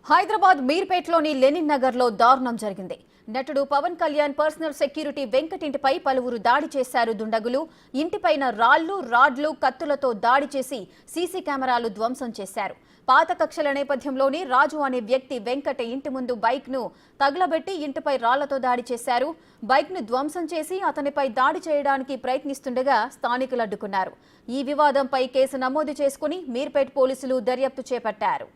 Hyderabad మీర్పేట్లోని Lenin నగర్లో దారుణం జరిగింది. నటుడు పవన్ కళ్యాణ్ పర్సనల్ సెక్యూరిటీ వెంకట్ ఇంటిపై పలువురు దాడి చేశారు దుండగులు. ఇంటిపైన రాళ్లు, రాడ్లు, కత్తులతో దాడి చేసి సీసీ కెమెరాలు ధ్వంసం చేశారు. పాత కక్షల నేపథ్యంలోని రాజు అనే వ్యక్తి వెంకట్ ఇంటి ముందు బైక్ ను తగలబెట్టి ఇంటిపై రాళ్లతో దాడి చేశారు. బైక్ ను ధ్వంసం చేసి అతనిపై దాడి చేయడానికి ప్రయత్నిస్తుండగా స్థానికులు అడ్డుకున్నారు. ఈ వివాదంపై కేసు నమోదు చేసుకుని మీర్పేట్ పోలీసులు దర్యాప్తు చేపట్టారు.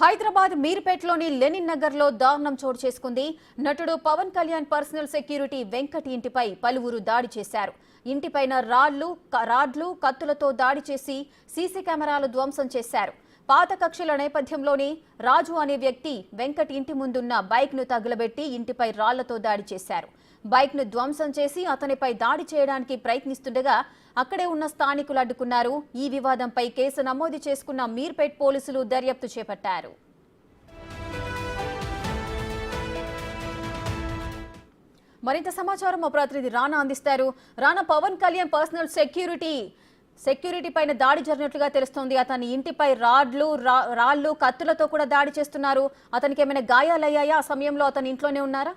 హైదరాబాద్ మీర్పేట్లోని లెనిన్ నగర్లో దారుణం చోటు చేసుకుంది. నటుడు పవన్ కళ్యాణ్ పర్సనల్ సెక్యూరిటీ వెంకట్ ఇంటిపై పలువురు దాడి చేశారు. ఇంటిపైన రాడ్లు, కత్తులతో దాడి చేసి సీసీ కెమెరాలు ధ్వంసం చేశారు. పాత కక్షల నేపథ్యంలోని రాజు అనే వ్యక్తి వెంకట్ ఇంటి ముందున్న బైక్ ను తగులబెట్టి ఇంటిపై రాళ్లతో దాడి చేశారు. బైక్ ను ధ్వంసం చేసి అతనిపై దాడి చేయడానికి ప్రయత్నిస్తుండగా అక్కడే ఉన్న స్థానికులు అడ్డుకున్నారు. ఈ వివాదంపై కేసు నమోదు చేసుకున్న మీర్పేట్ పోలీసులు దర్యాప్తు చేపట్టారు. మరింత సమాచారం మా ప్రతినిధి రానా అందిస్తారు. రానా, పవన్ కళ్యాణ్ పర్సనల్ సెక్యూరిటీ పైన దాడి జరిగినట్లుగా తెలుస్తోంది. అతని ఇంటిపై రాళ్లు, కత్తులతో కూడా దాడి చేస్తున్నారు. అతనికి ఏమైనా గాయాలయ్యాయా? ఆ సమయంలో అతని ఇంట్లోనే ఉన్నారా?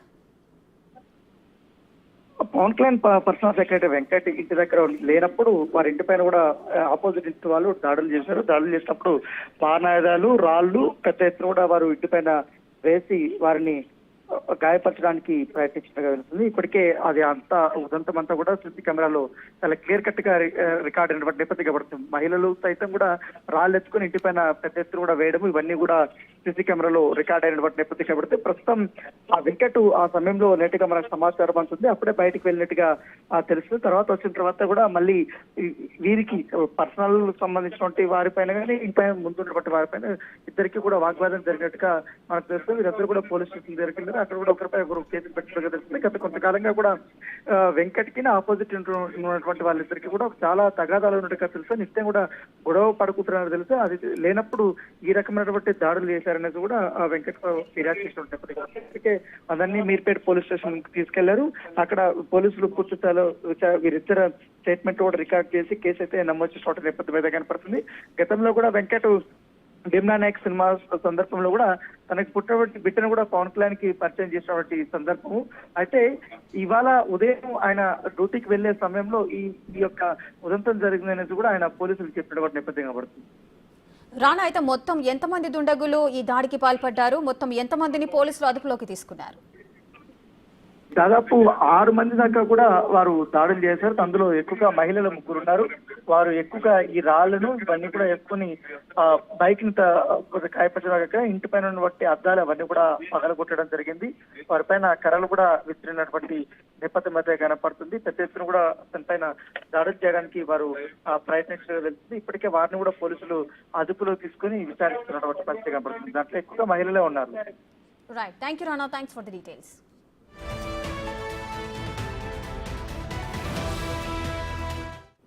పవన్ కళ్యాణ్ పర్సనల్ సెక్రటరీ వెంకట్ ఇంటి దగ్గర లేనప్పుడు వారి ఇంటి పైన కూడా ఆపోజిట్ ఇంటి వాళ్ళు దాడులు చేశారు. దాడులు చేసినప్పుడు పానాయుధాలు, రాళ్లు పెద్ద ఎత్తున కూడా వారు ఇంటి పైన వేసి వారిని గాయపరచడానికి ప్రయత్నించినట్టుగా తెలుస్తుంది. ఇప్పటికే అది ఉదంతం అంతా కూడా సీసీ కెమెరాలో చాలా క్లియర్ కట్ గా రికార్డ్ అయినటువంటి నేపథ్యం కనబడుతుంది. మహిళలు సైతం కూడా రాళ్ళు ఎత్తుకుని ఇంటి పైన పెద్ద ఎత్తున కూడా వేయడం, ఇవన్నీ కూడా సీసీ కెమెరాలో రికార్డ్ అయినటువంటి నేపథ్యం కనబడితే ప్రస్తుతం ఆ వెంకట్ ఆ సమయంలో నేటిగా మనకు సమాచారం అందుతుంది. అప్పుడే బయటకు వెళ్ళినట్టుగా తెలుస్తుంది. తర్వాత వచ్చిన తర్వాత కూడా మళ్ళీ వీరికి పర్సనల్ సంబంధించినటువంటి వారిపైన కానీ ఇంపైన ముందున్నటువంటి వారిపైన ఇద్దరికి కూడా వాగ్వాదం జరిగినట్టుగా మనకు తెలుస్తుంది. వీరందరూ కూడా పోలీస్ స్టేషన్ జరిగింది. అక్కడ కూడా ఒకరిపై ఒకరు కేసులు పెట్టినట్టుగా తెలుస్తుంది. గత కొంతకాలంగా కూడా వెంకట్ కి ఆపోజిట్ ఉన్నటువంటి వాళ్ళిద్దరికి కూడా చాలా తగాదాలు ఉన్నట్టుగా తెలుసు. నిత్యం కూడా గొడవ పడుకుంటున్నారని తెలుసు. అది లేనప్పుడు ఈ రకమైనటువంటి దాడులు చేశారనేది కూడా వెంకట్ ఫిర్యాదు చేసినట్టు అదన్నీ మీర్పేట పోలీస్ స్టేషన్ తీసుకెళ్లారు. అక్కడ పోలీసులు పూర్తి స్థాయిలో వీరిద్దరు స్టేట్మెంట్ కూడా రికార్డ్ చేసి కేసు అయితే నమోదు చేసినటువంటి నేపథ్యం అయితే కనపడుతుంది. గతంలో కూడా వెంకట్ భీమ్లా నాయక్ సినిమా సందర్భంలో కూడా తనకి పుట్టినటువంటి బిడ్డను కూడా పవన్ కళ్యాణ్ కి పరిచయం చేసినటువంటి సందర్భము. అయితే ఇవాళ ఉదయం ఆయన డ్యూటీకి వెళ్లే సమయంలో ఈ యొక్క ఉదంతం జరిగిందనేది కూడా ఆయన పోలీసులు చెప్పినటువంటి నేపథ్యం కనబడుతుంది. రానా, అయితే మొత్తం ఎంతమంది దుండగులు ఈ దాడికి పాల్పడ్డారు? మొత్తం ఎంతమందిని పోలీసులు అదుపులోకి తీసుకున్నారు? దాదాపు 6 మంది దాకా కూడా వారు దాడులు చేశారు. అందులో ఎక్కువగా మహిళలు 3 ఉన్నారు. వారు ఎక్కువగా ఈ రాళ్లను ఇవన్నీ కూడా ఎక్కుని బైక్ ని గాయపరచగా ఇంటి పైన ఉన్నటువంటి అద్దాలు అవన్నీ కూడా పగలగొట్టడం జరిగింది. వారిపైన కర్రలు కూడా విసిరినటువంటి నేపథ్యం అయితే కనపడుతుంది. పెద్ద ఎత్తున కూడా తనపైన దాడులు చేయడానికి వారు ప్రయత్నించడం తెలుస్తుంది. ఇప్పటికే వారిని కూడా పోలీసులు అదుపులో తీసుకుని విచారిస్తున్నటువంటి పరిస్థితి కనపడుతుంది. దాంట్లో ఎక్కువగా మహిళలే ఉన్నారు. Right, thank you Rana, thanks for the details.